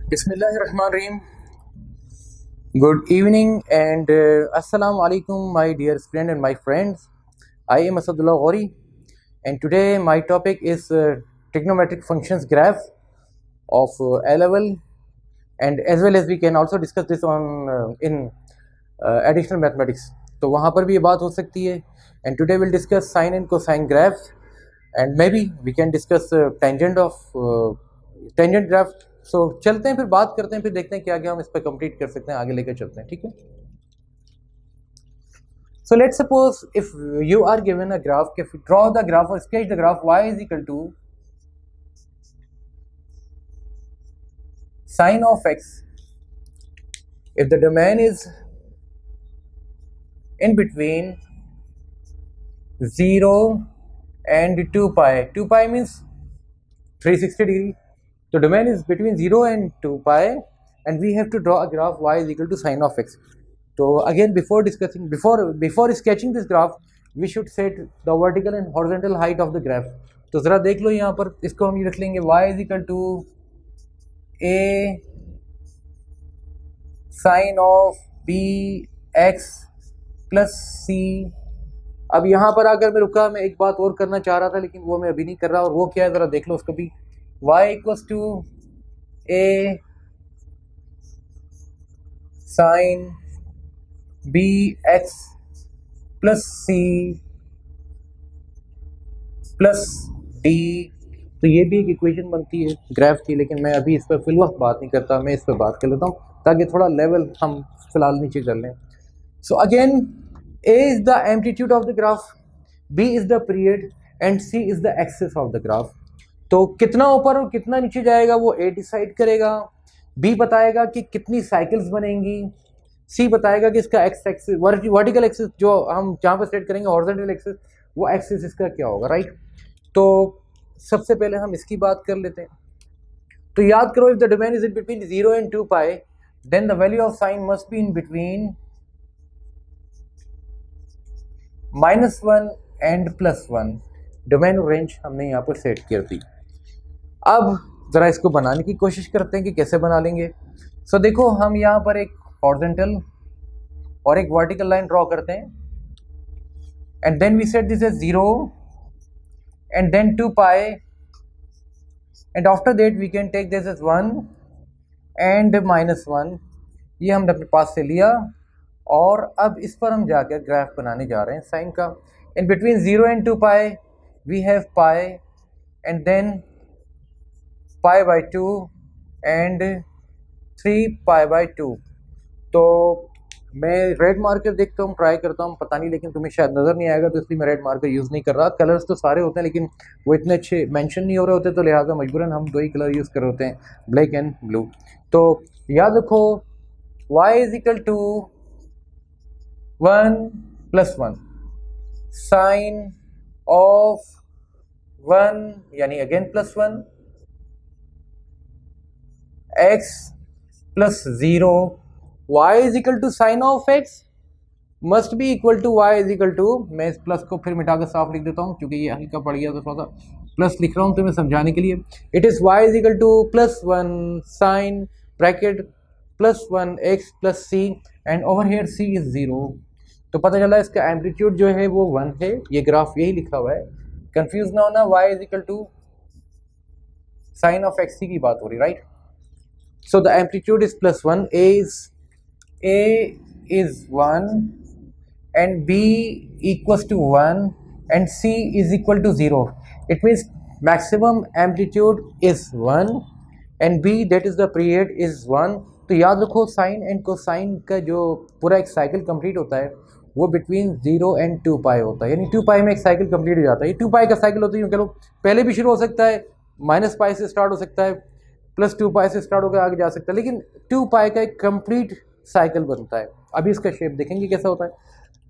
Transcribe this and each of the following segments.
Bismillahirrahmanirrahim. Good evening and Assalamu alaikum, my dear friend and my friends. I am Asadullah Ghori, and today my topic is trigonometric functions graph of A level, and as well as we can also discuss this on in additional mathematics. तो वहाँ पर भी ये बात हो सकती है. And today we'll discuss sine and cosine graphs, and maybe we can discuss tangent graph. सो चलते हैं, फिर बात करते हैं, फिर देखते हैं क्या क्या हम इस पर कंप्लीट कर सकते हैं, आगे लेकर चलते हैं. ठीक है. So let's suppose if you are given a graph, if you draw the graph or sketch the graph y is equal to sine of x, if the domain is in between 0 and 2 pi, 2 pi means 360 degree. So domain is between 0 and 2 pi, and we have to draw a graph y is equal to sine of x. So again, before sketching this graph, we should set the vertical and horizontal height of the graph. तो ज़रा देख लो यहाँ पर, इसको हम ये रख लेंगे y is equal to a sine of b x plus c. अब यहाँ पर अगर मैं रुका, मैं एक बात और करना चाह रहा था लेकिन वो मैं अभी नहीं कर रहा, और वो क्या है ज़रा देख लो उसको भी. y equals to a sine bx plus c plus d. तो ये भी एक इक्वेशन बनती है ग्राफ की, लेकिन मैं अभी इस पर फिल वक्त बात नहीं करता, मैं इस पर बात कर लेता हूँ ताकि थोड़ा लेवल हम फिलहाल नीचे कर लें. So again, a is the amplitude of the graph, b is the period and c is the axis of the graph. तो कितना ऊपर और कितना नीचे जाएगा वो a डिसाइड करेगा, b बताएगा कि कितनी साइकिल्स बनेंगी, c बताएगा कि इसका x एक्सिस, वर्टिकल एक्सिस जो हम जहाँ पर सेट करेंगे, हॉरिजॉन्टल एक्सिस, वो एक्सिस इसका क्या होगा, राइट. तो सबसे पहले हम इसकी बात कर लेते हैं. तो याद करो, if the domain is in between 0 and 2 pi, then the value of sine must be in between -1 and +1. Domain range हमने यहाँ पर सेट कर दी. अब ज़रा इसको बनाने की कोशिश करते हैं कि कैसे बना लेंगे. सो देखो, हम यहाँ पर एक हॉरिजॉन्टल और एक वर्टिकल लाइन ड्रॉ करते हैं, and then we set this as 0 and then 2 pi, and after that we can take this as 1 and -1. ये हमने अपने पास से लिया, और अब इस पर हम जाकर ग्राफ बनाने जा रहे हैं साइन का. इन between 0 and 2 pi we have pi, and then pi by 2 and 3 pi by 2. तो मैं रेड मार्कर देखता हूँ, ट्राई करता हूँ, पता नहीं, लेकिन तुम्हें शायद नज़र नहीं आएगा, तो इसलिए मैं रेड मार्कर यूज़ नहीं कर रहा. कलर्स तो सारे होते हैं लेकिन वो इतने अच्छे मेंशन नहीं हो रहे होते, तो लिहाजा मजबूरन हम दो ही कलर यूज़ कर रहे होते हैं, ब्लैक एंड ब्लू. तो याद रखो, y is equal to 1 + 1 sine of 1, यानी again +1, x plus 0. y is equal to sine of x must be equal to y is equal to, मैं इस प्लस को फिर मिटाकर साफ लिख देता हूँ क्योंकि ये हल्का पड़ गया, तो थोड़ा सा प्लस लिख रहा हूँ तुम्हें समझाने के लिए. It is y is equal to +1 sine bracket +1 x plus c, and over here c is 0. तो पता चला इसका एम्पलीट्यूड जो है वो 1 है. ये ग्राफ यही लिखा हुआ है, कंफ्यूज ना होना. y is equal to sine of x की बात हो रही, right. So the amplitude is +1. A is 1 and B equals to 1 and C is equal to 0. It means maximum amplitude is 1 and B, that is the period, is 1. तो याद रखो, sign and cosine का जो पूरा एक cycle complete होता है वो बिटवीन 0 and 2 pi होता है, यानी 2 pi में एक साइकिल कंप्लीट हो जाता है. ये 2 pi का साइकिल होता है, यूँ कह लो पहले भी शुरू हो सकता है, -pi से स्टार्ट हो सकता है, +2 pi से स्टार्ट होकर आगे जा सकता है, लेकिन 2 pi का एक कंप्लीट साइकिल बनता है. अभी इसका शेप देखेंगे कैसा होता है.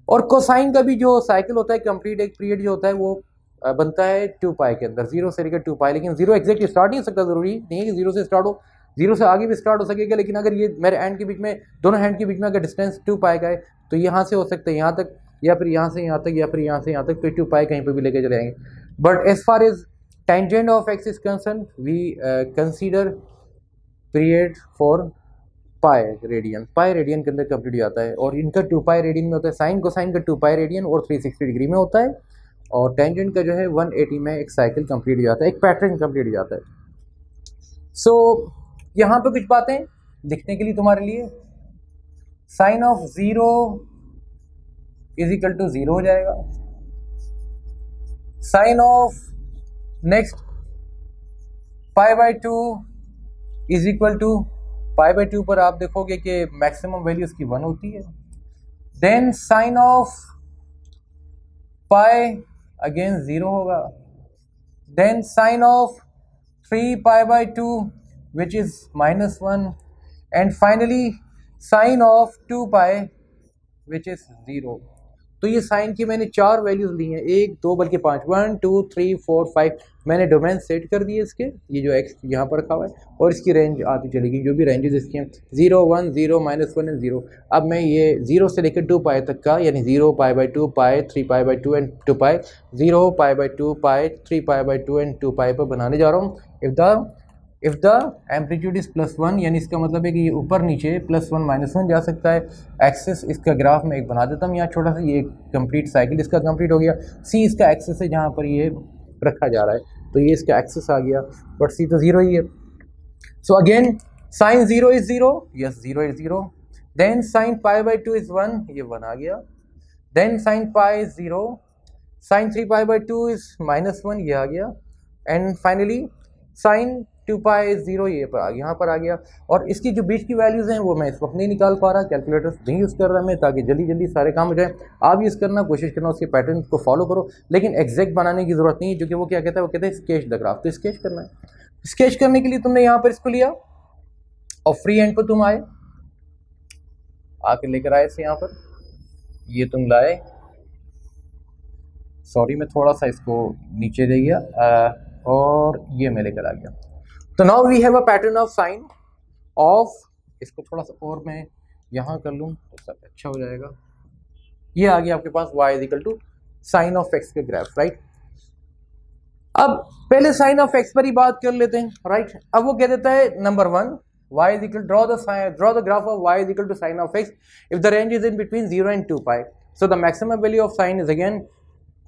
और कोसाइन का भी जो साइकिल होता है, कंप्लीट एक पीरियड जो होता है, वो बनता है 2 pi के अंदर, 0 से लेकर 2 pi. लेकिन 0 एग्जैक्ट स्टार्ट नहीं हो सकता, ज़रूरी नहीं है कि 0 से स्टार्ट हो, 0 से आगे भी स्टार्ट हो सकेगा. लेकिन अगर ये मेरे हैंड के बीच में, दोनों हैंड के बीच में अगर डिस्टेंस 2 pi का है, तो यहाँ से हो सकता है यहाँ तक, या फिर यहाँ से यहाँ तक, या फिर यहाँ से यहाँ तक, तो 2 pi कहीं पर भी लेके चले जाएंगे. But as far as tangent of x is concerned, we consider period for pi radian, pi radian के अंदर कंप्लीट हो जाता है। और इनका 2 पाई रेडियन में होता है, साइन कोसाइन का 2 पाई रेडियन और 360 डिग्री में होता है। और टेंजेंट का जो है 180 में एक साइकिल कंप्लीट हो जाता है, एक पैटर्न कंप्लीट हो जाता है। सो यहाँ पे कुछ बातें लिखने के लिए तुम्हारे लिए, sine of 0 is equal to 0 हो जाएगा। Sine of next π/2 is equal to π/2 पर आप देखोगे कि मैक्सिमम वैल्यू इसकी 1 होती है। Then sine of pi again 0 होगा। Then sine of 3π/2 which is -1 and finally sine of 2π which is 0। तो ये साइन की मैंने 4 वैल्यूज ली हैं, 1 2 बल्कि 5, 1 2 3 4 5 मैंने डोमेन सेट कर दिए इसके, ये जो एक्स यहाँ पर रखा हुआ है, और इसकी रेंज आती चलेगी जो भी रेंजेस इसकी हैं 0 1 0 -1 एंड 0। अब मैं ये 0 से लेकर 2π तक का, यानी 0 π/2 π 3π/2 एंड 2π, 0 π/2 π 3π/2 एंड 2π पर बनाने जा रहा हूँ। इफ़ द एम्पलीट्यूड इज +1, यानी इसका मतलब है कि ये ऊपर नीचे +1 -1 जा सकता है। एक्सेस इसका ग्राफ में एक बना देता हूँ यहाँ छोटा सा, ये कंप्लीट साइकिल इसका कंप्लीट हो गया। सी इसका एक्सेस है जहाँ पर ये रखा जा रहा है, तो ये इसका एक्सेस आ गया, बट सी तो 0 ही है। So again sine 0 is 0, yes 0 is 0। Then sine π/2 is 1, ये 1 आ गया। Then sine π is 0, sine 3π/2 is -1, ये आ गया। एंड फाइनली साइन 2π इज 0, ये पर यहाँ पर आ गया। और इसकी जो बीच की वैल्यूज़ हैं वो मैं इस वक्त नहीं निकाल पा रहा, कैलकुलेटर नहीं यूज़ कर रहा मैं, ताकि जल्दी जल्दी सारे काम हो जाए। आप यूज़ करना कोशिश करना, उसके पैटर्न को फॉलो करो, लेकिन एग्जैक्ट बनाने की ज़रूरत नहीं है, क्योंकि वो क्या कहता है, वो कहते हैं स्केच द ग्राफ। तो स्केच करना है, स्केच करने के लिए तुमने यहाँ पर इसको लिया और फ्री हैंड पर तुम आए, आके लेकर आए इसे यहाँ पर, ये तुम लाए, सॉरी मैं थोड़ा सा इसको नीचे दे गया, और ये मैं लेकर आ गया। तो now we have a pattern of sine of, इसको थोड़ा सा और मैं यहाँ कर लूँ तो सब अच्छा हो जाएगा। ये आ गया आपके पास y is equal to sine of x के ग्राफ, राइट। अब पहले साइन ऑफ x पर ही बात कर लेते हैं, राइट। अब वो कह देता है number 1, y is equal draw the graph of y is equal to sine of x if the range is in between 0 and 2π। So the maximum value of sine is again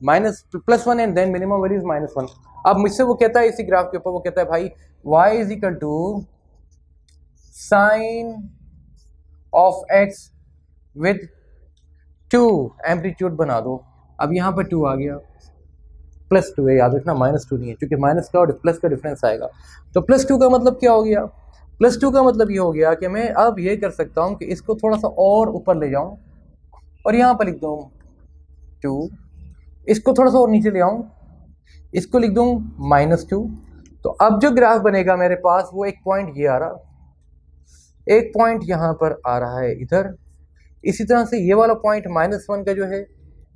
+1 and then minimum value is -1। अब मुझसे वो कहता है इसी graph के ऊपर, वो कहता है भाई y is equal to sine of x with 2 amplitude बना दो। अब यहाँ पर 2 आ गया, +2 है, याद रखना -2 नहीं है, क्योंकि माइनस का और प्लस का डिफरेंस आएगा। तो +2 का मतलब क्या हो गया, +2 का मतलब ये हो गया कि मैं अब ये कर सकता हूँ कि इसको थोड़ा सा और ऊपर ले जाऊँ और यहाँ पर लिख दूँ 2, इसको थोड़ा सा और नीचे ले आऊँ, इसको लिख दूँ -2। तो अब जो ग्राफ बनेगा मेरे पास वो एक पॉइंट ये आ रहा, एक पॉइंट यहाँ पर आ रहा है इधर, इसी तरह से ये वाला पॉइंट -1 का जो है,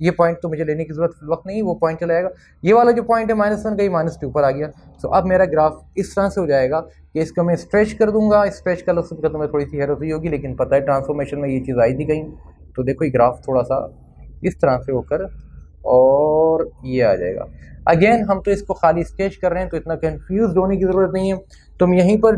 ये पॉइंट तो मुझे लेने की जरूरत वक्त नहीं, वो पॉइंट चला जाएगा। ये वाला जो पॉइंट है -1 का, ये -2 पर आ गया। सो अब मेरा ग्राफ इस तरह से हो जाएगा कि इसको मैं स्ट्रेच कर दूंगा, स्ट्रेच कर लफ्ज़ तो मैं थोड़ी सी हैरत हुई होगी, लेकिन पता है ट्रांसफॉर्मेशन में ये चीज़ आई थी कहीं। तो देखो ये ग्राफ थोड़ा सा इस तरह से होकर और ये आ जाएगा। अगेन हम तो इसको खाली स्केच कर रहे हैं, तो इतना कंफ्यूज होने की ज़रूरत नहीं है। तुम यहीं पर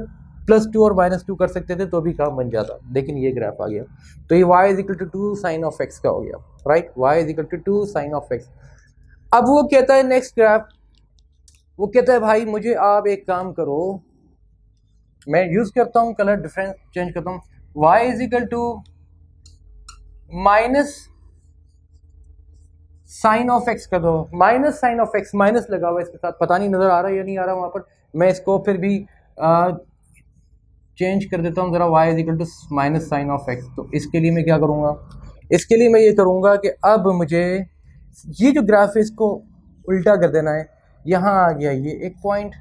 +2 और -2 कर सकते थे तो भी काम बन जाता, लेकिन ये ग्राफ आ गया। तो ये y is equal to 2 sine of x का हो गया, right. y is equal to 2 sine of x। अब वो कहता है नेक्स्ट ग्राफ, वो कहता है भाई मुझे आप एक काम करो, मैं यूज करता हूँ कलर डिफरेंस चेंज करता हूँ, y is equal to minus sine of x कर दो, minus sine of x, minus लगा हुआ इसके साथ, पता नहीं नजर आ रहा है या नहीं आ रहा वहां पर, मैं इसको फिर भी चेंज कर देता हूँ ज़रा, y is equal to minus sine of x। तो इसके लिए मैं क्या करूँगा, इसके लिए मैं ये करूँगा कि अब मुझे ये जो ग्राफ है इसको उल्टा कर देना है। यहाँ आ गया ये एक पॉइंट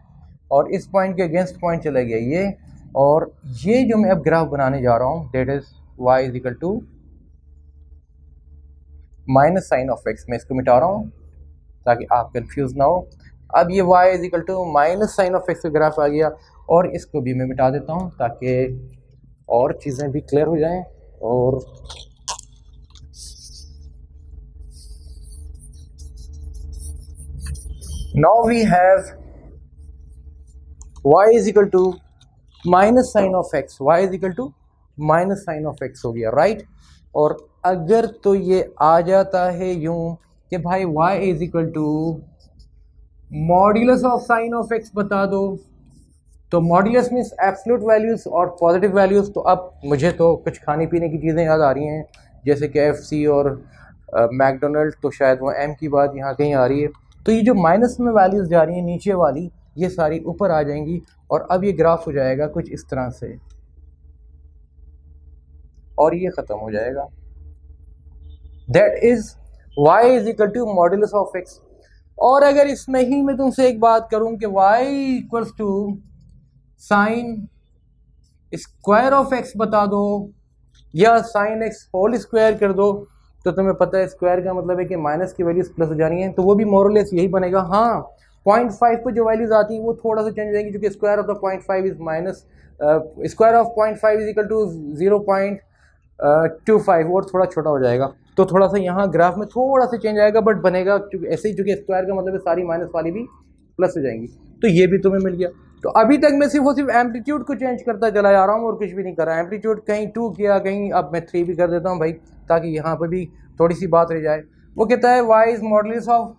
और इस पॉइंट के अगेंस्ट पॉइंट चला गया ये, और ये जो मैं अब ग्राफ बनाने जा रहा हूँ that is y is equal to minus sine of x। मैं इसको मिटा रहा हूँ ताकि आप कंफ्यूज ना हो। अब ये y is equal to minus sine of x का ग्राफ आ गया, और इसको भी मैं मिटा देता हूँ ताकि और चीज़ें भी क्लियर हो जाएं। और now we have y is equal to minus sine of x, y is equal to minus sine of x हो गया, राइट। और अगर तो ये आ जाता है यूं कि भाई y is equal to modulus of sine of x बता दो, तो मॉड्यूलस मीन्स एब्सोल्यूट वैल्यूज और पॉजिटिव वैल्यूज। तो अब मुझे तो कुछ खाने पीने की चीज़ें याद आ रही हैं, जैसे KFC और मैकडोनल्ड, तो शायद वो m की बात यहाँ कहीं आ रही है। तो ये जो माइनस में वैल्यूज जा रही हैं नीचे वाली, ये सारी ऊपर आ जाएंगी और अब ये ग्राफ हो जाएगा कुछ इस तरह से और ये ख़त्म हो जाएगा। That is y is equal to modulus of x। और अगर इसमें ही मैं तुमसे एक बात करूं कि y equals to sine square of x बता दो या साइन x होल स्क्वायर कर दो, तो तुम्हें पता है स्क्वायर का मतलब है कि माइनस की वैल्यूज प्लस हो जानी है, तो वो भी मोरलेस यही बनेगा। हाँ, 0.5 पर जो वैल्यूज आती हैं वो थोड़ा सा चेंज हो जाएंगी, क्योंकि square of the 0.5 is minus square of 0.5 is equal to 0.25 और थोड़ा छोटा हो जाएगा। तो थोड़ा सा यहाँ ग्राफ में थोड़ा सा चेंज आएगा, बट बनेगा क्योंकि ऐसे ही, चूंकि स्क्वायर का मतलब है सारी माइनस वाली भी प्लस हो जाएंगी। तो ये भी तुम्हें मिल गया। तो अभी तक मैं सिर्फ और सिर्फ एम्पलीट्यूड को चेंज करता चला जा रहा हूँ और कुछ भी नहीं कर रहा। एम्पलीट्यूड कहीं 2 किया, कहीं अब मैं 3 भी कर देता हूँ भाई, ताकि यहाँ पर भी थोड़ी सी बात रह जाए। वो कहता है y is modulus of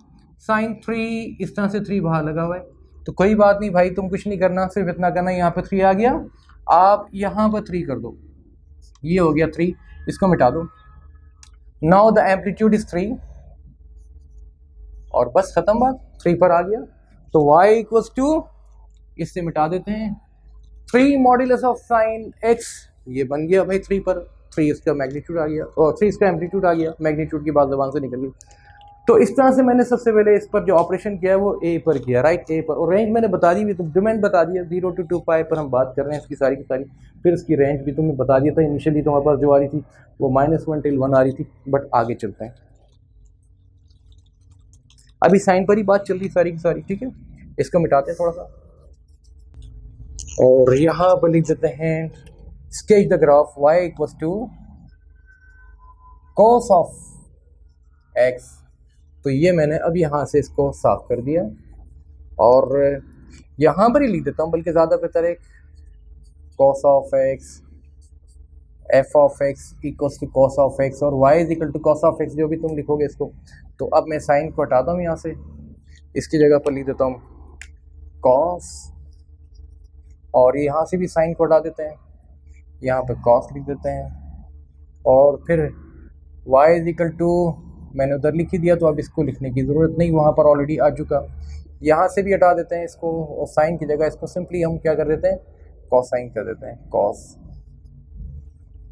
sine 3, इस तरह से 3 बाहर लगा हुआ है। तो कोई बात नहीं भाई, तुम कुछ नहीं करना, सिर्फ इतना करना, यहाँ पर 3 आ गया, आप यहाँ पर 3 कर दो, ये हो गया 3, इसको मिटा दो। नाउ द एम्पलीट्यूड इज 3 और बस खत्म बात, 3 पर आ गया। तो y इक्वल्स टू, इससे मिटा देते हैं, 3 मॉड्यूलस ऑफ साइन x, ये बन गया भाई 3 पर, 3 इसका मैग्नीट्यूड आ गया और 3 इसका एम्पलीट्यूड आ गया, मैग्नीट्यूड की बात ज़बान से निकल गई। तो इस तरह से मैंने सबसे पहले इस पर जो ऑपरेशन किया है वो a पर किया, राइट, a पर। और रेंज मैंने बता दी भी, तो डिमांड बता दिया 0 to 2 पाई पर हम बात कर रहे हैं इसकी सारी की सारी। फिर इसकी रेंज भी तुमने बता दिया था, इनिशियली तुम्हारे पास जो आ रही थी वो -1 till 1 आ रही थी, बट आगे चलते हैं, अभी साइन पर ही बात चल रही सारी की सारी, ठीक है। इसको मिटाते हैं थोड़ा सा और यहाँ पर लिख देते हैं sketch the graph y equals to cos of x। तो ये मैंने अब यहाँ से इसको साफ कर दिया और यहाँ पर ही लिख देता हूँ, बल्कि ज़्यादा बेहतर है, cos of x f of x equals to cos of x और y is equal to cos of x, जो भी तुम लिखोगे इसको। तो अब मैं साइन को हटाता हूँ यहाँ से, इसकी जगह पर लिख देता हूँ cos, और यहाँ से भी साइन को हटा देते हैं, यहाँ पर cos लिख देते हैं, और फिर y इज इक्वल टू, मैंने उधर लिख ही दिया तो अब इसको लिखने की ज़रूरत नहीं, वहाँ पर ऑलरेडी आ चुका। यहाँ से भी हटा देते हैं इसको और साइन की जगह इसको सिंपली हम क्या कर देते हैं, कोसाइन कर देते हैं, cos।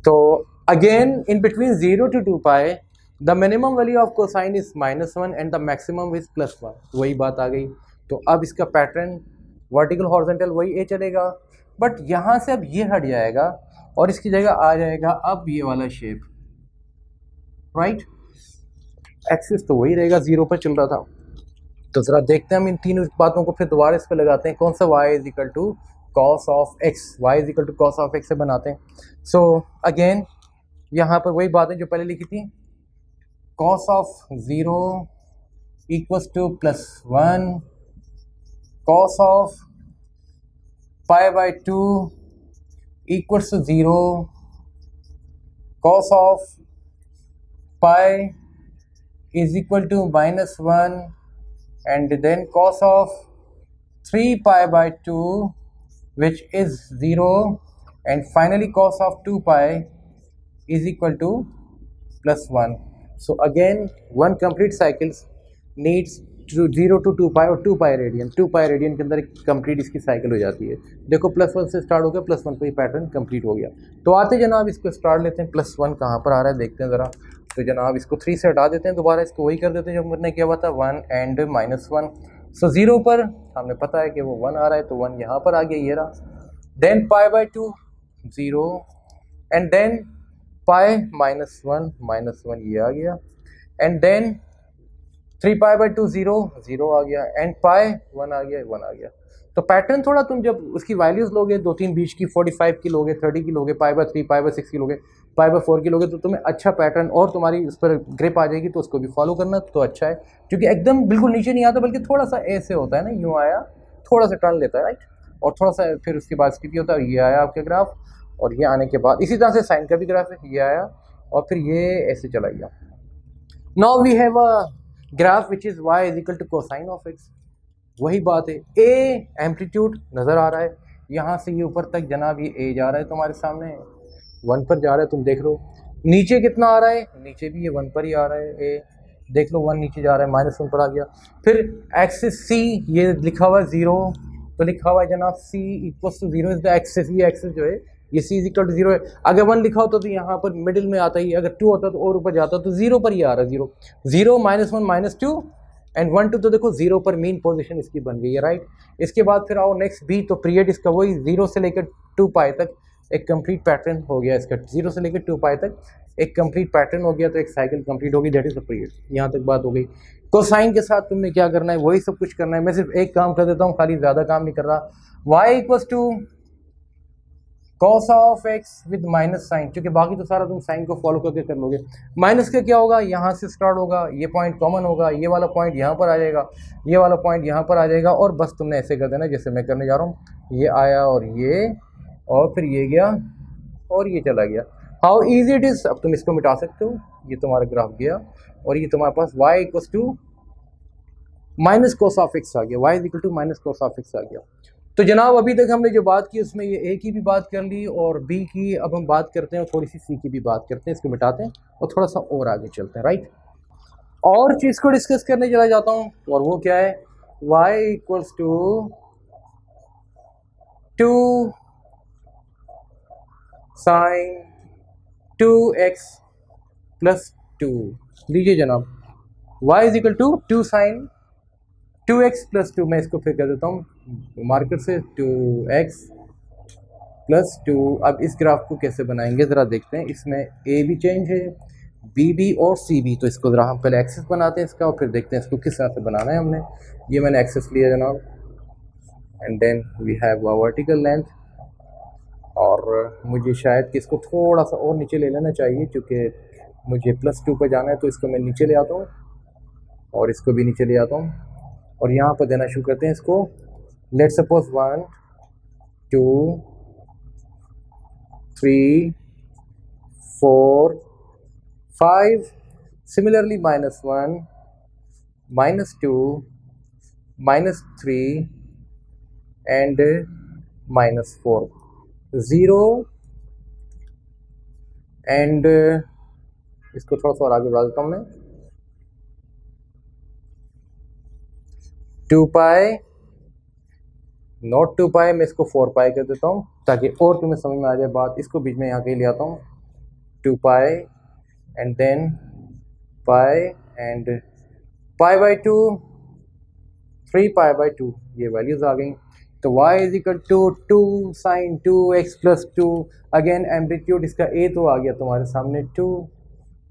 तो again in between 0 to 2 pi the minimum value of cosine is -1 and the maximum is +1, वही बात आ गई। तो अब इसका पैटर्न वर्टिकल हॉरिजॉन्टल वही ए चलेगा, बट यहाँ से अब ये हट जाएगा और इसकी जगह आ जाएगा अब ये वाला शेप, राइट। एक्सिस तो वही रहेगा, 0 पर चल रहा था। तो ज़रा देखते हैं हम इन तीनों बातों को फिर दोबारा इस पर लगाते हैं, कौन सा y is equal to cos of x, y is equal to cos of x से बनाते हैं। सो अगेन यहाँ पर वही बातें जो पहले लिखी थी, cos of 0 equals to +1, cos of π/2 equals to 0, cos of pi is equal to -1 and then cos of 3π/2 which is 0 and finally cos of 2π is equal to +1. So again one complete cycles needs 0 to 2π और 2π radian, 2π radian के अंदर complete इसकी cycle हो जाती है। देखो +1 से start हो गया, +1 पर ही पैटर्न कंप्लीट हो गया। तो आते जनाब इसको स्टार्ट लेते हैं, +1 कहाँ पर आ रहा है देखते हैं ज़रा। तो जनाब इसको 3 से हटा देते हैं, दोबारा इसको वही कर देते हैं जो हमने किया हुआ था, 1 एंड -1। सो 0 पर हमें पता है कि वो 1 आ रहा है, तो 1 यहाँ पर आ गया, ये रहा। देन π/2 0 एंड देन π-1 ये आ गया एंड देन 3π/2 0 0 आ गया एंड π 1 आ गया, 1 आ गया। तो पैटर्न थोड़ा तुम जब उसकी वैल्यूज़ लोगे, 2-3 बीच की 45 की लोगे, 30 की लोगे, π/3 π/6 की लोगे, π/4 की लोगे, तो तुम्हें अच्छा पैटर्न और तुम्हारी उस पर ग्रिप आ जाएगी। तो उसको भी फॉलो करना तो अच्छा है, क्योंकि एकदम बिल्कुल नीचे नहीं आता, बल्कि थोड़ा सा ऐसे होता है ना, यूँ आया थोड़ा सा टर्न लेता है, राइट। और थोड़ा सा फिर उसके बाद स्किप होता है, ये आया आपका ग्राफ, और ये आने के बाद इसी तरह से साइन का भी ग्राफ है, ये आया और फिर ये ऐसे चला गया। Now we have a graph which is y is equal to cosine of x। वही बात है, ए एम्पलीट्यूड नज़र आ रहा है, यहाँ से ये ऊपर तक जनाब ये ए जा रहा है तुम्हारे सामने 1 पर जा रहा है, तुम देख लो। नीचे कितना आ रहा है, नीचे भी ये 1 पर ही आ रहा है, ए देख लो 1 नीचे जा रहा है, -1 पर आ गया। फिर एक्सिस सी ये लिखा हुआ है 0, तो लिखा हुआ है जनाब C equals to 0 is the axis, ये एक्सिस जो है ये सी इज इक्वल टू 0 है। अगर 1 लिखा होता तो यहाँ पर मिडिल में आता ही, अगर 2 होता तो और ऊपर जाता, तो 0 पर ही आ रहा है, 0 0 -1 -2 एंड 1 2, तो देखो 0 पर मीन पोजीशन इसकी बन गई है, राइट। इसके बाद फिर आओ नेक्स्ट बी, तो पीरियड इसका वही 0 से लेकर 2 पाई तक एक कंप्लीट पैटर्न हो गया इसका, 0 से लेकर 2 पाई तक एक कंप्लीट पैटर्न हो गया, तो एक साइकिल कंप्लीट होगी, दैट इज द पीरियड। यहाँ तक बात हो गई। कोसाइन के साथ तुमने क्या करना है, वही सब कुछ करना है। मैं सिर्फ एक काम कर देता हूँ, खाली ज़्यादा काम नहीं कर रहा। y equals to cos of x with minus sine, क्योंकि बाकी तो सारा तुम साइन को फॉलो करके कर लोगे। माइनस का क्या होगा, यहाँ से स्टार्ट होगा, ये पॉइंट कॉमन होगा, ये वाला पॉइंट यहाँ पर आ जाएगा, ये वाला पॉइंट यहाँ पर आ जाएगा, और बस तुमने ऐसे कर देना जैसे मैं करने जा रहा हूँ। ये आया और फिर ये गया और ये चला गया। How easy it is. अब तुम इसको मिटा सकते हो, ये तुम्हारा ग्राफ गया और ये तुम्हारे पास y equals to minus cos of X आ गया, y is equal to minus cos of X आ गया। तो जनाब अभी तक हमने जो बात की उसमें ये a की भी बात कर ली और b की, अब हम बात करते हैं थोड़ी सी c की भी बात करते हैं, इसको मिटाते हैं और थोड़ा सा और आगे चलते हैं, राइट। और चीज़ को डिस्कस करने चला जाता हूँ, और वो क्या है, y equals to 2 sine 2x plus 2। लीजिए जनाब, y is equal to 2 sine 2x plus 2, मैं इसको फिर कर देता हूँ मार्कर से, 2x प्लस 2। अब इस ग्राफ को कैसे बनाएंगे ज़रा देखते हैं। इसमें a भी चेंज है, b भी और c भी, तो इसको ज़रा हम पहले एक्सेस बनाते हैं इसका और फिर देखते हैं इसको किस तरह से बनाना है हमने। ये मैंने एक्सेस लिया जनाब, and then we have a vertical length, और मुझे शायद कि इसको थोड़ा सा और नीचे ले लेना चाहिए क्योंकि मुझे +2 पर जाना है, तो इसको मैं नीचे ले आता हूँ और इसको भी नीचे ले आता हूँ और यहाँ पर देना शुरू करते हैं इसको। Let suppose 1 2 3 4 5, similarly -1 -2 -3 and -4, 0 and इसको थोड़ा सा और आगे बढ़ा देता हूँ मैं, 2 पाई नॉट 2 पाई, मैं इसको 4 पाई कर देता हूँ ताकि और तुम्हें समझ में आ जाए बात। इसको बीच में यहाँ के ले आता हूँ, 2 pi and then pi and pi by 2, 3 pi by 2, ये वैल्यूज आ गई। तो y is equal to 2 sine 2x plus 2, again amplitude इसका a तो आ गया तुम्हारे सामने 2,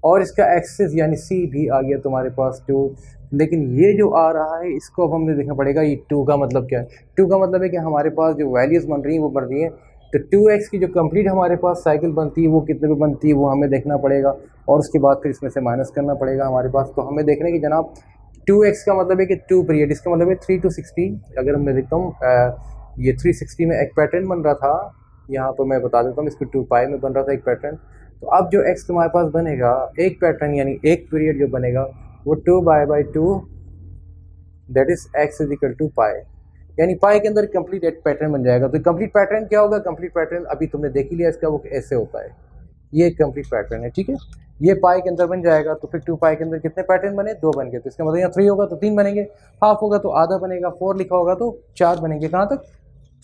और इसका एक्सिस यानी c भी आ गया तुम्हारे पास 2। लेकिन ये जो आ रहा है इसको अब हमने देखना पड़ेगा, ये 2 का मतलब क्या है। 2 का मतलब है कि हमारे पास जो वैल्यूज़ बन रही हैं वो बन रही हैं, तो 2x की जो कंप्लीट हमारे पास साइकिल बनती है वो कितने पे बनती है वो हमें देखना पड़ेगा, और उसके बाद फिर इसमें से माइनस करना पड़ेगा हमारे पास। तो हमें देखना है कि जनाब 2x का मतलब है कि 2 पीरियड, इसका मतलब है 3 to 60। अगर मैं देखता हूँ ये 360 में एक पैटर्न बन रहा था, यहाँ पर मैं बता देता हूँ, इसको 2 पाई में बन रहा था एक पैटर्न। तो अब जो x तुम्हारे पास बनेगा एक पैटर्न यानी एक पीरियड जो बनेगा वो 2 by 2, that is x is equal to pi, यानी पाई के अंदर कंप्लीट एक पैटर्न बन जाएगा। तो कंप्लीट पैटर्न क्या होगा, कंप्लीट पैटर्न अभी तुमने देख ही लिया इसका, वो ऐसे होता है, ये एक कंप्लीट पैटर्न है, ठीक है। ये पाई के अंदर बन जाएगा, तो फिर 2 पाई के अंदर कितने पैटर्न बने, 2 बन गए। तो इसका मतलब यहाँ 3 होगा तो 3 बनेंगे, हाफ होगा तो आधा बनेगा, 4 लिखा होगा तो 4 बनेंगे, कहाँ तक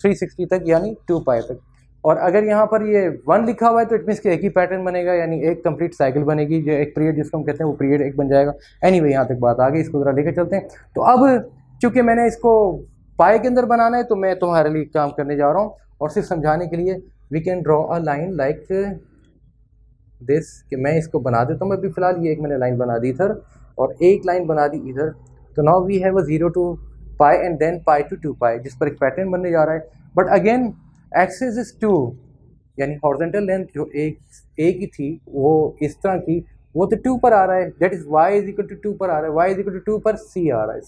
360 तक यानी 2 पाई तक। और अगर यहाँ पर ये 1 लिखा हुआ है तो इट मीन्स कि एक ही पैटर्न बनेगा, यानी एक कंप्लीट साइकिल बनेगी, जो एक पीरियड जिसको हम कहते हैं वो पीरियड एक बन जाएगा। एनीवे यहाँ तक बात आ गई, इसको ज़रा लेकर चलते हैं। तो अब चूँकि मैंने इसको पाई के अंदर बनाना है तो मैं तुम्हारे लिए काम करने जा रहा हूँ, और सिर्फ समझाने के लिए we can draw a line like this, कि मैं इसको बना देता हूँ। अभी फिलहाल ये एक मैंने लाइन बना दी इधर और एक लाइन बना दी इधर। तो now we have a 0 to pi and then pi to 2 pi, जिस पर एक पैटर्न बनने जा रहा है। बट अगेन एक्सिस इज 2, यानी हॉरिजॉन्टल लेंथ जो एक की थी वो इस तरह की, वो तो 2 पर आ रहा है, that is y is equal to 2 पर आ रहा है, y इज इक्वल टू 2 पर c आ रहा है,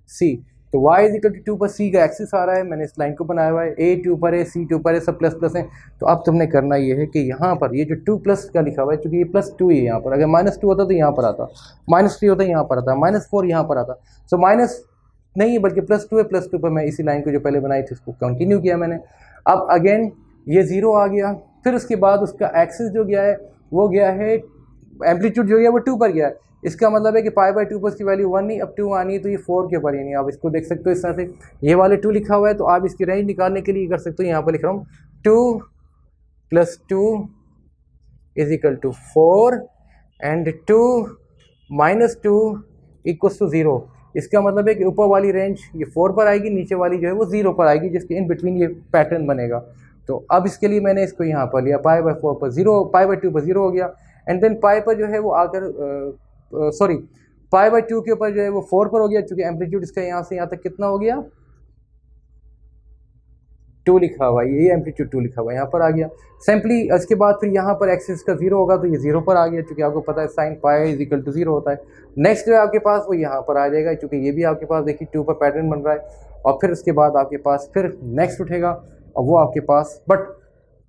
c तो y इज इक्वल टू 2 पर c का एक्सिस आ रहा है, मैंने इस लाइन को बनाया हुआ है, a 2 पर है, c 2 पर है, सब प्लस प्लस है। तो अब तुमने करना ये है कि यहाँ पर ये जो 2 प्लस का लिखा हुआ है, क्योंकि ये +2 है यहाँ पर, अगर -2 होता तो यहाँ पर आता, -3 होता यहाँ पर आता, -4 यहाँ पर आता, सो माइनस नहीं है बल्कि +2 है, +2 पर मैं इसी लाइन को जो पहले बनाई थी उसको कंटिन्यू किया मैंने। अब अगेन ये 0 आ गया, फिर उसके बाद उसका एक्सिस जो गया है वो गया है, एम्पलीट्यूड जो गया वो 2 पर गया है। इसका मतलब है कि π/2 पर इसकी वैल्यू 1 नहीं, अब 2 आनी है, तो ये 4 के ऊपर ही नहीं। आप इसको देख सकते हो इस तरह से, ये वाले 2 लिखा हुआ है, तो आप इसकी रेंज निकालने के लिए कर सकते हो, यहाँ पर लिख रहा हूँ 2 + 2 = 4 एंड 2 - 2 = 0। इसका मतलब है कि ऊपर वाली रेंज ये 4 पर आएगी, नीचे वाली जो है वो 0 पर आएगी, जिसके इन बिटवीन ये पैटर्न बनेगा। तो अब इसके लिए मैंने इसको यहाँ पर लिया, π/4 पर 0, π/2 पर 0 हो गया, एंड देन पाई पर जो है वो आकर सॉरी π/2 के ऊपर जो है वो 4 पर हो गया, क्योंकि एम्पलीट्यूड इसका यहाँ से यहाँ तक कितना हो गया, 2 लिखा हुआ है, ये एम्पलीट्यूड 2 लिखा हुआ है, यहाँ पर आ गया सिंपली। इसके बाद फिर यहाँ पर एक्सिस का 0 होगा, तो ये 0 पर आ गया, क्योंकि आपको पता है sin π = 0 होता है। नेक्स्ट जो है आपके पास वो यहाँ पर आ जाएगा, क्योंकि ये भी आपके पास देखिए 2 पर पैटर्न बन रहा है, और फिर उसके बाद आपके पास फिर नेक्स्ट उठेगा, और वो आपके पास, बट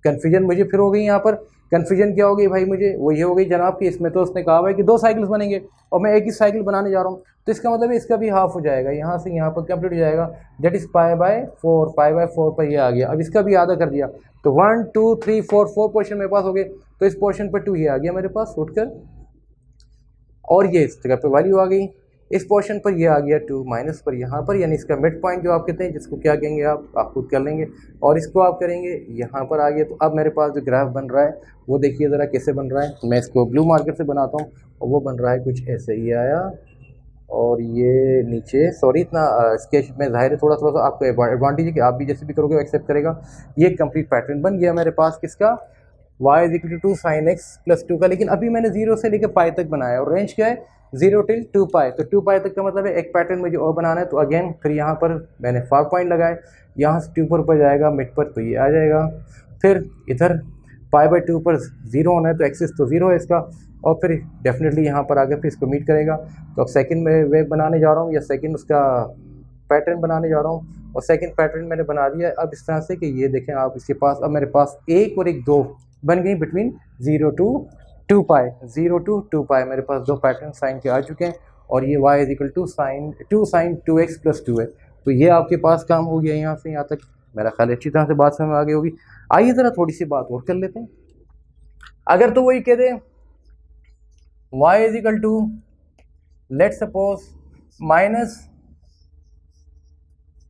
कन्फ्यूजन मुझे फिर हो गई यहाँ पर। कन्फ्यूजन क्या हो गई भाई मुझे, वो ये हो गई जनाब कि इसमें तो उसने कहा हुआ है कि 2 साइकिल्स बनेंगे और मैं एक ही साइकिल बनाने जा रहा हूँ, तो इसका मतलब है इसका भी हाफ हो जाएगा, यहाँ से यहाँ पर कंप्लीट हो जाएगा, दैट इज़ π/4 पर ये आ गया। अब इसका भी आधा कर दिया, तो 1 2 3 4 4 पोर्शन मेरे पास हो गए, तो इस पोर्शन पर 2 ये आ गया मेरे पास उठकर, और ये इस जगह पर वैल्यू आ गई, इस पोर्शन पर ये आ गया 2 माइनस पर यहाँ पर, यानी इसका मिड पॉइंट जो आप कहते हैं, जिसको क्या कहेंगे आप खुद कर लेंगे, और इसको आप करेंगे यहाँ पर आ गया। तो अब मेरे पास जो ग्राफ बन रहा है वो देखिए ज़रा कैसे बन रहा है, मैं इसको ब्लू मार्कर से बनाता हूँ, और वो बन रहा है कुछ ऐसे ही आया, और ये नीचे सॉरी इतना स्केच में ज़ाहिर है थोड़ा सा आपको एडवांटेज है कि आप भी जैसे भी करोगे एक्सेप्ट करेगा। ये कंप्लीट पैटर्न बन गया मेरे पास किसका, y = 2 sin x + 2 का, लेकिन अभी मैंने 0 से लेकर पाई तक बनाया, और रेंज क्या है 0 till 2π, तो 2π तक का मतलब है एक पैटर्न मुझे और बनाना है। तो अगेन फिर यहाँ पर मैंने 5 पॉइंट लगाए, यहाँ से 2 पर जाएगा मिड पर, तो ये आ जाएगा, फिर इधर π/2 पर 0 होना है, तो एक्सिस तो 0 है इसका, और फिर डेफिनेटली यहाँ पर आगे फिर इसको मीट करेगा। तो अब सेकंड में वेव बनाने जा रहा हूँ, या सेकंड उसका पैटर्न बनाने जा रहा हूँ, और सेकंड पैटर्न मैंने बना दिया है अब इस तरह से कि ये देखें आप, इसके पास अब मेरे पास एक और एक 2 बन गई बिटवीन 0 to 2π, 0 to 2π मेरे पास 2 पैटर्न साइन के आ चुके हैं, और ये y = 2 sin 2x + 2 है। तो ये आपके पास काम हो गया यहाँ से यहाँ तक, मेरा ख्याल अच्छी तरह से बात समझ में आ गई होगी। आइए ज़रा थोड़ी सी बात और कर लेते हैं। अगर तो वही कह दें y = let's suppose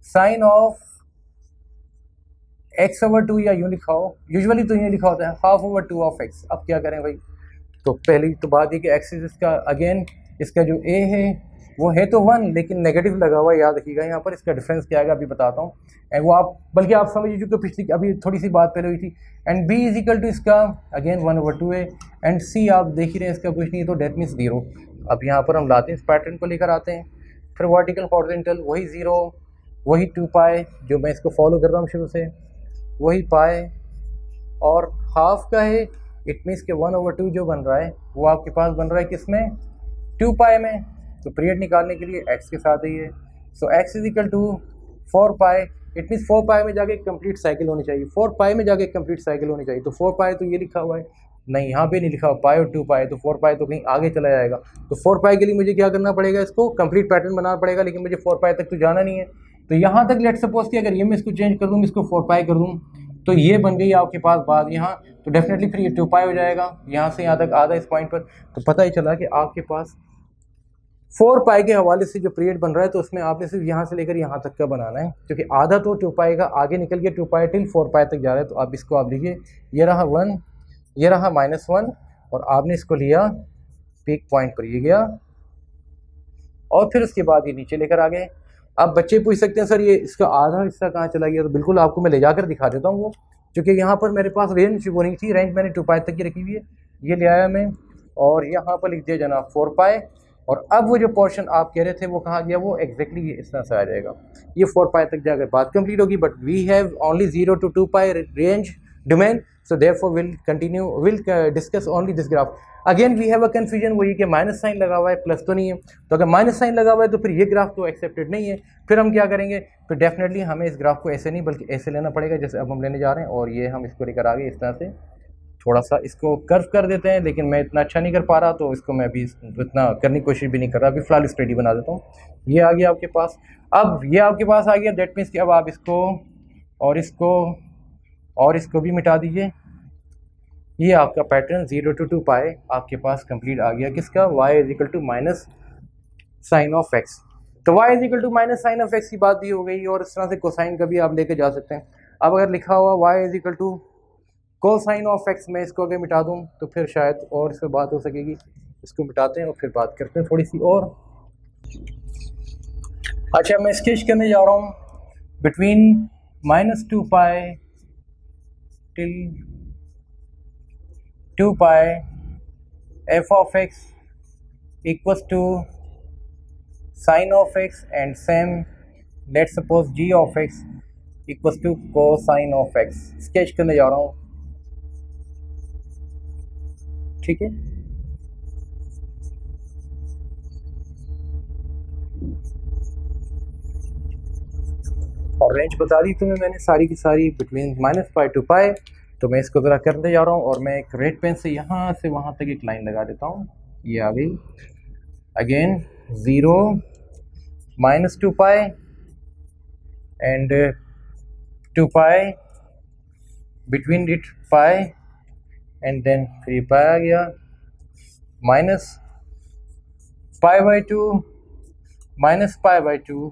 -sin of x/2, या यूँ लिखा हो, यूजुअली तो यूँ लिखा होता है ½ ऑफ x। अब क्या करें भाई, तो पहली तो बात ये कि एक्सिस इसका अगेन इसका जो a है वो है तो 1, लेकिन नेगेटिव लगा हुआ है, याद रखिएगा यहाँ पर। इसका डिफरेंस क्या आएगा अभी बताता हूँ, एंड वो आप बल्कि आप समझिए चूँकि पिछली अभी थोड़ी सी बात पहले हुई थी। एंड b = इसका अगेन 1/2 है, एंड c आप देख ही रहे हैं इसका कुछ नहीं है, तो डेट मीन्स 0। अब यहाँ पर हम लाते हैं इस पैटर्न को लेकर आते हैं, फिर वर्टिकल हॉरिजॉन्टल वही 0, वही 2π जो मैं इसको फॉलो कर रहा हूँ शुरू से, वही पाए, और हाफ का है, इट मीन्स के 1/2 जो बन रहा है वो आपके पास बन रहा है किसमें, 2π में। तो पीरियड निकालने के लिए x के साथ ही है, सो x = 4π, इट मीन्स 4π में जाके एक कंप्लीट साइकिल होनी चाहिए, 4π में जाके एक कंप्लीट साइकिल होनी चाहिए। तो 4π तो ये लिखा हुआ है, नहीं यहाँ पे नहीं लिखा हुआ π और 2π, तो 4π तो कहीं आगे चला जाएगा। तो 4π के लिए मुझे क्या करना पड़ेगा, इसको कंप्लीट पैटर्न बनाना पड़ेगा, लेकिन मुझे 4π तक तो जाना नहीं है। तो यहाँ तक लेट सपोज कि अगर ये मैं इसको चेंज कर दूँ, इसको 4π कर दूँ, तो ये बन गई आपके पास बात यहाँ, तो डेफिनेटली फिर ये 2π हो जाएगा, यहाँ से यहाँ तक आधा इस पॉइंट पर। तो पता ही चला कि आपके पास 4π के हवाले से जो पीरियड बन रहा है, तो उसमें आपने सिर्फ यहाँ से लेकर यहाँ तक का बनाना है, क्योंकि आधा तो 2π का आगे निकल गया, 2π till 4π तक जा रहा है। तो आप इसको आप लिखिए, ये रहा 1, ये रहा -1, और आपने इसको लिया पीक पॉइंट पर, ये गया, और फिर उसके बाद ये नीचे लेकर आ गए। अब बच्चे पूछ सकते हैं सर ये इसका आधा हिस्सा कहाँ चला गया, तो बिल्कुल आपको मैं ले जाकर दिखा देता हूँ वो, क्योंकि यहाँ पर मेरे पास रेंज वो नहीं थी, रेंज मैंने 2π तक की रखी हुई है, ये ले आया मैं, और यहाँ पर लिख दिया जनाब 4π, और अब वो जो पोर्शन आप कह रहे थे वो कहाँ गया, वो एग्जैक्टली इस तरह से आ जाएगा, ये 4π तक जाकर बात कंप्लीट होगी। But we have only 0 to 2π range, domain. So therefore we'll discuss only this graph. अगेन वी हैव अ कन्फ्यूजन, वही कि माइनस साइन लगा हुआ है प्लस तो नहीं है, तो अगर माइनस साइन लगा हुआ है तो फिर ये ग्राफ तो एक्सेप्टेड नहीं है। फिर हम क्या करेंगे, फिर डेफिनेटली हमें इस ग्राफ को ऐसे नहीं बल्कि ऐसे लेना पड़ेगा जैसे अब हम लेने जा रहे हैं, और ये हम इसको लेकर आगे इस तरह से थोड़ा सा इसको कर्व कर देते हैं, लेकिन मैं इतना अच्छा नहीं कर पा रहा तो इसको मैं अभी इतना करने की कोशिश भी नहीं कर रहा, अभी फिलहाल स्टडी बना देता हूँ। ये आ गया आपके पास, अब ये आपके पास आ गया, दैट मीन्स कि अब आप इसको और इसको भी मिटा दीजिए। ये आपका पैटर्न 0 to 2 पाए आपके पास कंप्लीट आ गया, किसका, y is equal to minus sine of x. तो y is equal to minus sine of x की बात भी हो गई, और इस तरह से कोसाइन का भी आप लेके जा सकते हैं। अब अगर लिखा हुआ y is equal to cosine of x, मैं इसको अगर मिटा दूँ तो फिर शायद और इस पर बात हो सकेगी। इसको मिटाते हैं और फिर बात करते हैं थोड़ी सी और। अच्छा, मैं स्केच करने जा रहा हूँ between -2 pi till 2 pi f of x equals to sin of x and same let's suppose g of x equals to cosine of x। Sketch करने जा रहा हूँ, ठीक है। और रेंज बता दी तुम्हें मैंने सारी की सारी बिटवीन -पाई टू पाई। तो मैं इसको ज़रा करने जा रहा हूँ, और मैं एक रेड पेन से यहाँ से वहाँ तक एक लाइन लगा देता हूँ। ये आ गई, again 0 -2 pi and 2 pi, between it pi and then 3 pi आ गया, minus pi by 2, minus pi by 2,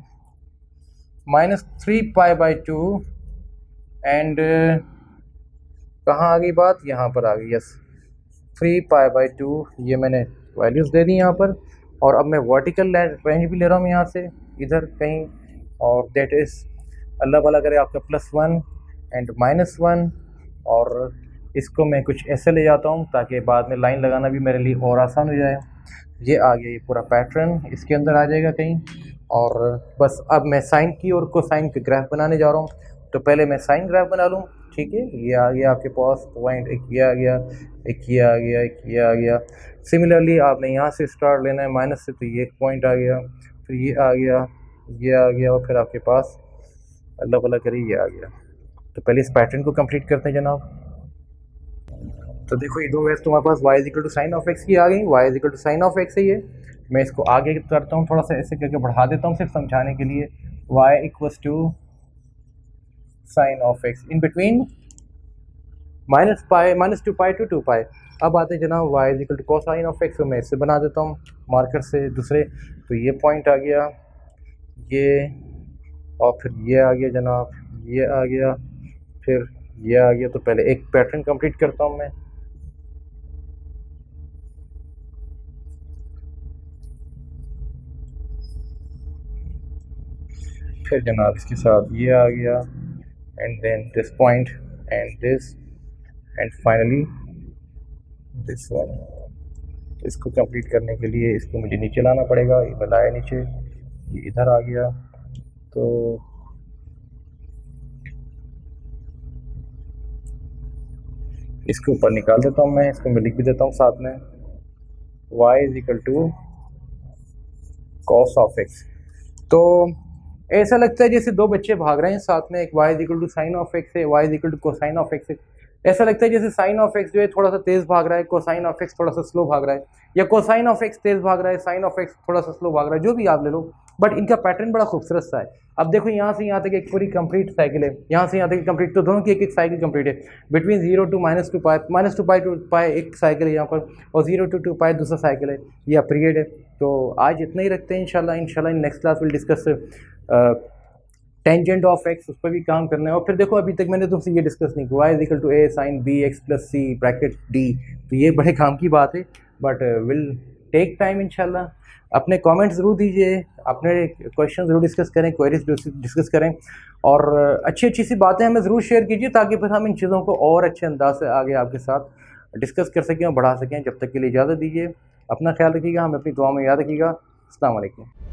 minus 3 pi by 2 and कहाँ आ गई बात, यहाँ पर आ गई, यस 3 पाई बाई 2। ये मैंने वैल्यूज़ दे दी यहाँ पर, और अब मैं वर्टिकल रेंज भी ले रहा हूँ यहाँ से इधर कहीं, और देट इज़ अल्लाह भला करे आपका +1 एंड -1, और इसको मैं कुछ ऐसे ले जाता हूँ ताकि बाद में लाइन लगाना भी मेरे लिए और आसान हो जाए। ये आ गया, ये पूरा पैटर्न इसके अंदर आ जाएगा कहीं, और बस अब मैं साइन की और कोसाइन के ग्राफ बनाने जा रहा हूँ। तो पहले मैं साइन ग्राफ बना लूँ, ठीक है। ये आ गया आपके पास पॉइंट, एक ये आ गया, एक ये आ गया, एक ये आ गया। सिमिलरली आपने यहाँ से स्टार्ट लेना है माइनस से, तो ये एक पॉइंट आ गया, फिर ये आ गया, ये आ गया, और फिर आपके पास अल्लाह भला करे ये आ गया। तो पहले इस पैटर्न को कंप्लीट करते हैं जनाब। तो देखो ये दो वैसे तुम्हारे पास y is equal to sine of x की आ गई, y is equal to sine of x है ये। मैं इसको आगे करता हूँ, थोड़ा सा ऐसे करके बढ़ा देता हूँ सिर्फ समझाने के लिए। y equals to sine of x in between -2 pi to 2 pi. अब आते हैं जनाब y is equal to cosine of x, तो मैं इससे बना देता हूँ मार्कर से दूसरे। तो ये पॉइंट आ गया, ये, और फिर ये आ गया जनाब, ये आ गया, फिर ये आ गया। तो पहले एक पैटर्न कंप्लीट करता हूँ मैं। फिर जनाब इसके साथ ये आ गया, and then this point and this and finally this one. इसको कंप्लीट करने के लिए इसको मुझे नीचे लाना पड़ेगा, ये बनाया नीचे, ये इधर आ गया। तो इसके ऊपर निकाल देता हूँ मैं, इसको मैं लिख भी देता हूँ साथ में, y is equal to cos of x. तो ऐसा लगता है जैसे दो बच्चे भाग रहे हैं साथ में, एक y is equal to sine of x है, y is equal to cosine of x है। ऐसा लगता है जैसे साइन ऑफ एक्स जो है थोड़ा सा तेज़ भाग रहा है, कोसाइन ऑफ एक्स थोड़ा सा स्लो भाग रहा है, या कोसाइन ऑफ एक्स तेज़ भाग रहा है, साइन ऑफ एक्स थोड़ा सा स्लो भाग रहा है, जो भी आप ले लो, बट इनका पैटर्न बड़ा खूबसूरत सा है। अब देखो यहाँ से यहाँ तक एक पूरी कंप्लीट साइकिल है, यहाँ से यहाँ तक कंप्लीट, तो दोनों की एक एक साइकिल कंप्लीट है। Between 0 to -2 pi, -2 pi to pi एक साइकिल है यहाँ पर, और 0 to 2 पाई दूसरा साइकिल है, या पीरियड है। तो आज इतना ही रखते हैं इंशाल्लाह in next class will discuss tangent of x, उस पर भी काम करना है। और फिर देखो अभी तक मैंने तुमसे ये डिस्कस नहीं किया, y is equal to a sine b x plus c bracket d। तो ये बड़े काम की बात है, बट विल टेक टाइम इंशाल्लाह। अपने कमेंट्स ज़रूर दीजिए, अपने क्वेश्चन ज़रूर डिस्कस करें, क्वेरीज डिस्कस करें, और अच्छी अच्छी सी बातें हमें ज़रूर शेयर कीजिए ताकि फिर हम इन चीज़ों को और अच्छे अंदाज से आगे आपके साथ डिस्कस कर सकें और बढ़ा सकें। जब तक के लिए इजाज़त दीजिए, अपना ख्याल रखिएगा, हमें अपनी दुआ में याद रखिएगा। अस्सलाम वालेकुम।